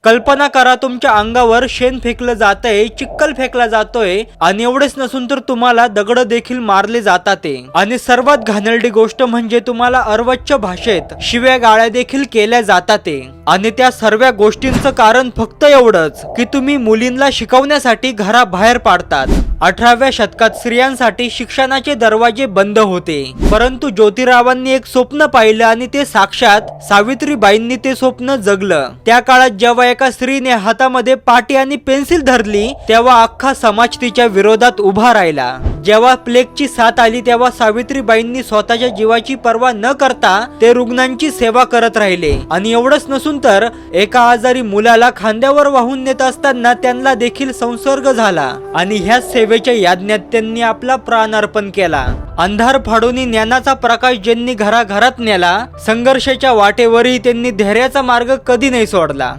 कल्पना करा तुमच्या अंगावर शेण फेकलं जातंय, चिक्कल फेकला जातोय आणि एवढेच नसून तर तुम्हाला दगड देखील मारले जातात आणि सर्वात घाणेरडी गोष्ट म्हणजे तुम्हाला अर्वाच्य भाषेत शिव्या गाळ्या देखील केल्या जातात आणि त्या सर्व गोष्टींचं कारण फक्त एवढंच की तुम्ही मुलींना शिकवण्यासाठी घराबाहेर पाडतात। 18व्या शतकात स्त्रियांसाठी शिक्षणाचे दरवाजे बंद होते, परंतु ज्योतिरावांनी एक स्वप्न पाहिलं आणि ते साक्षात सावित्रीबाईंनी ते स्वप्न जगलं। त्या काळात जेव्हा एका स्त्रीने हातामध्ये पाटी आणि पेन्सिल धरली तेव्हा अख्खा समाज तिच्या विरोधात उभा राहिला। जेव्हा प्लेगची साथ आली तेव्हा सावित्रीबाईंनी स्वतःच्या जीवाची पर्वा न करता ते रुग्णांची सेवा करत राहिले आणि एवढंच नसून तर एका आजारी मुलाला खांद्यावर वाहून नेत असताना त्यांना देखील संसर्ग झाला आणि ह्या सेवेच्या याज्ञात त्यांनी आपला प्राण अर्पण केला। अंधार फाडून ज्ञानाचा प्रकाश ज्यांनी घराघरात नेला, संघर्षाच्या वाटेवरही त्यांनी धैर्याचा मार्ग कधी नाही सोडला।